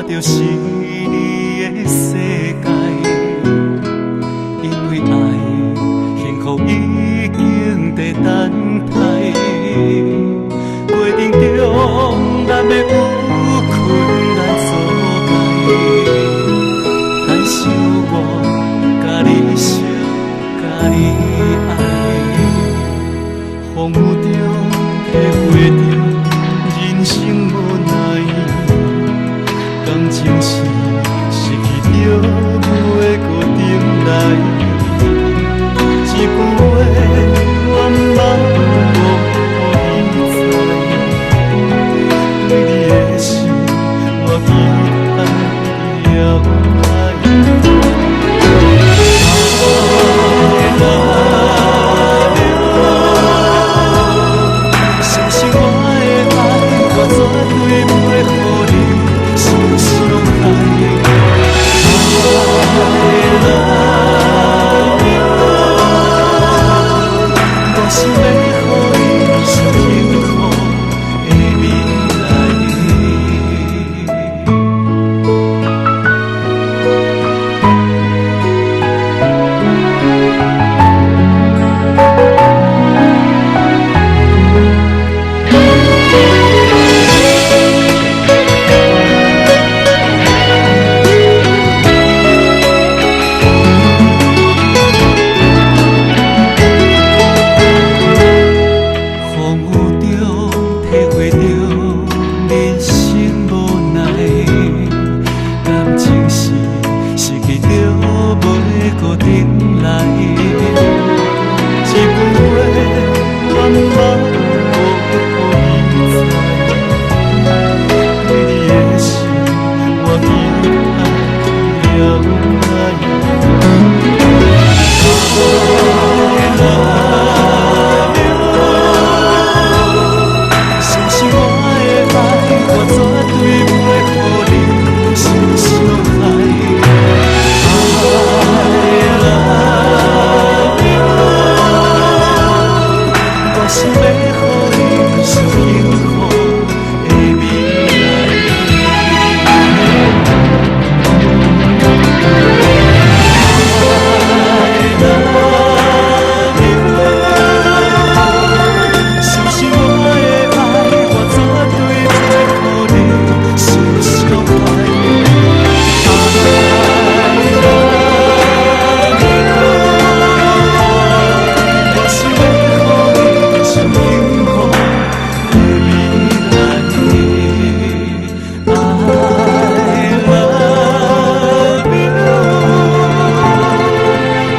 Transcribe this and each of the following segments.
就是你的世界，因为爱，幸福已经在等待。过程中，咱要有困难阻碍，但是我甲你惜，甲你爱，风雨中体会着人生无奈。感情是失去着，袂搁重来。一句话，我毋捌讲予你知。对你的心，我期待了解。相信我的爱，我绝对不会予你。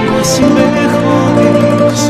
我想要予你上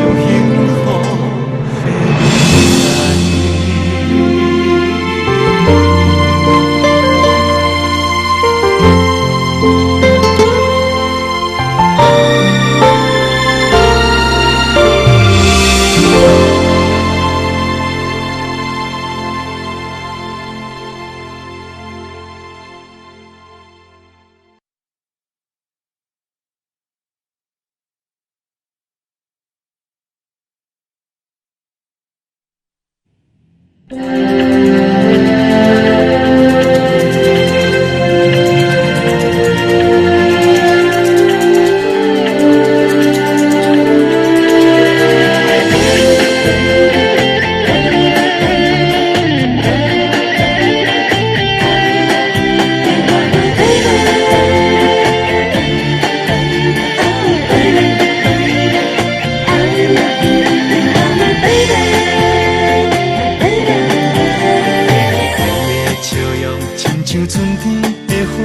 幸福的未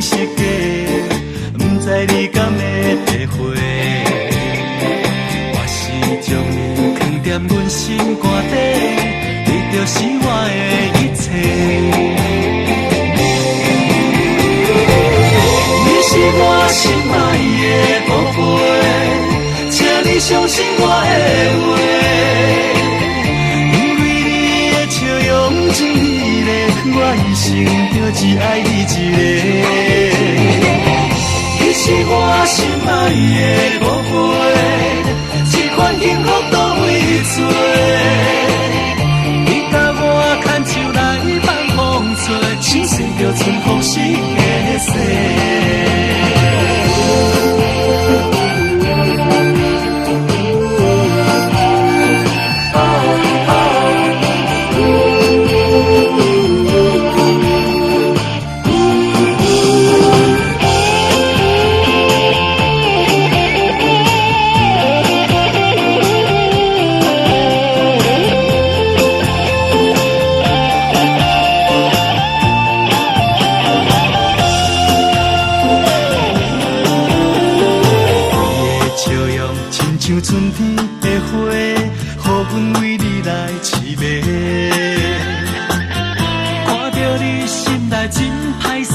是假，不知你敢会体会。我是将你藏在阮心肝底，你就是我的一切。你是我心爱的宝贝，请你相信我的话，因为你的笑容真美丽，我一生就只爱你一个。你是我心爱的宝贝，这款幸福都为做，你甲我牵手来放风吹，像随着春风时的雪。像春天的花，予阮为你来凄美。看着你心内真歹势，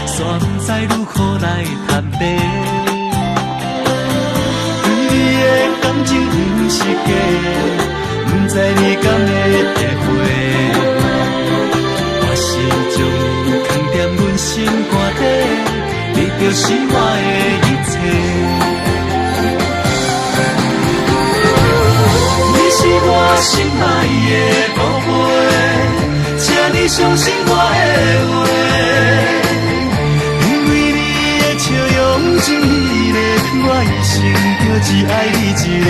煞不知如何来坦白。对你的感情不是假，不知你敢会体会。我是将你藏在阮心肝底，你就是我的一切。是我心爱的宝贝，请你相信我的话，因为你的笑容真美丽，我一生就只爱你一个。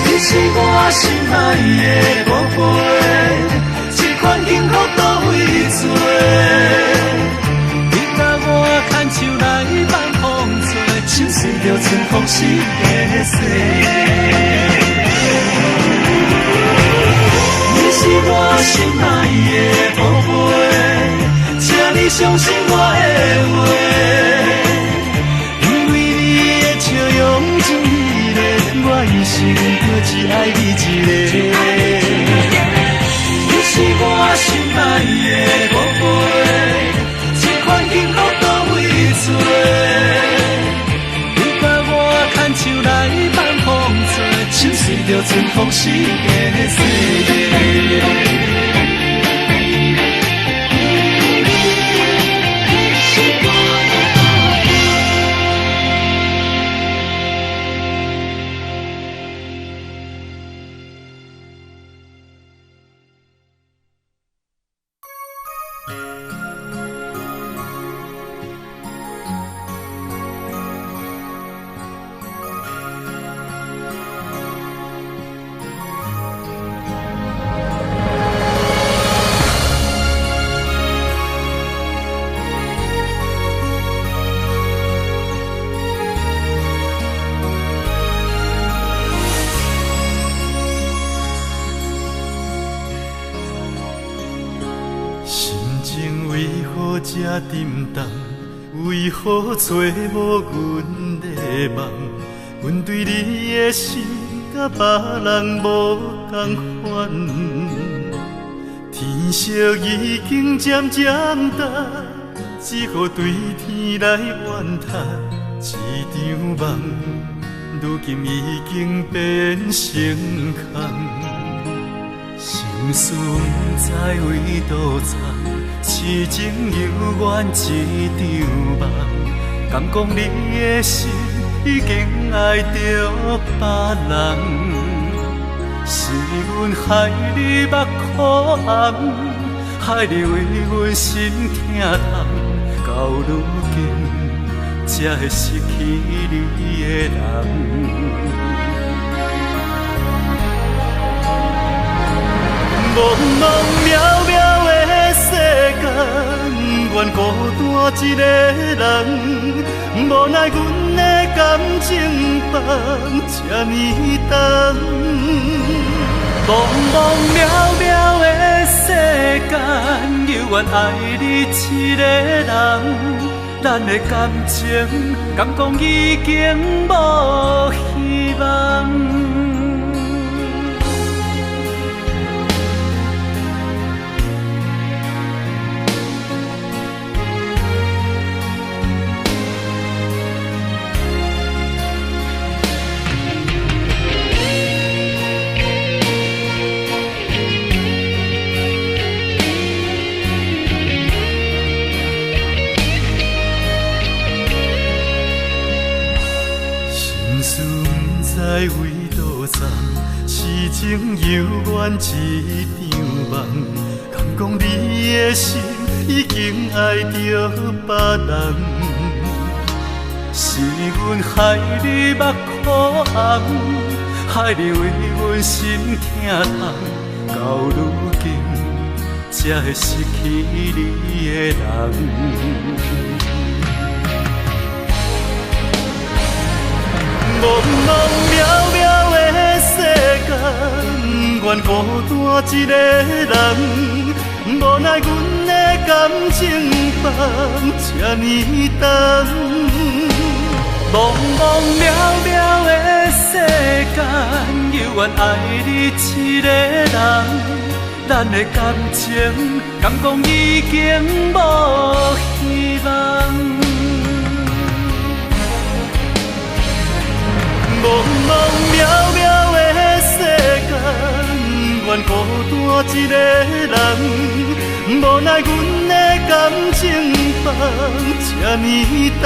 你是我心爱的宝贝，这款幸福都为做，你甲我牵手来放风吹，像随着春风时的雪。你是我心爱的宝贝，请你相信我的话，因为你的笑容真美丽，我一生就只爱你一个。你是我心爱的宝贝，这款幸福都为做，你甲我牵手来放风吹，像随着春风时的雪。这沉重，为何找无阮的梦？阮对你的心，甲别人无同款。天色已经渐渐淡，只好对天来怨叹。一场梦，如今已经变成空。心事不知为倒藏。痴情犹原一场梦，敢讲你的心已经爱着别人？是阮害你目眶红，害你为阮心痛痛，到如今才会失去你的人。茫茫渺渺的世间，愿孤单一个人。无奈阮的感情放这呢重，茫茫渺渺的世间，犹原爱你一个人。咱的感情，敢讲已经无希望。为多站，痴情犹原一场梦。敢讲你的心已经爱着别人，是阮害你目眶红，害你为阮心痛痛，到如今才会失去你的人。茫茫渺渺的世间，愿孤单一个人。无奈阮的感情放这呢长。茫茫渺渺的世间，犹原爱你一个人。咱的感情，敢讲已经无希望。茫茫渺渺的世间，愿孤单一个人。无奈阮的感情放这呢长。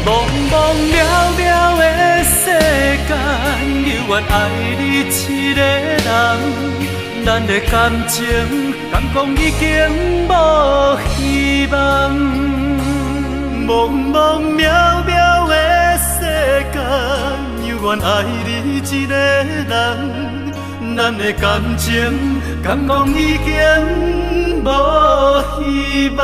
茫茫渺渺的世间，犹原爱你一个人。咱的感情，敢讲已经无希望。茫茫渺渺的世间，犹原爱你一个人。咱的感情，敢讲已经无希望。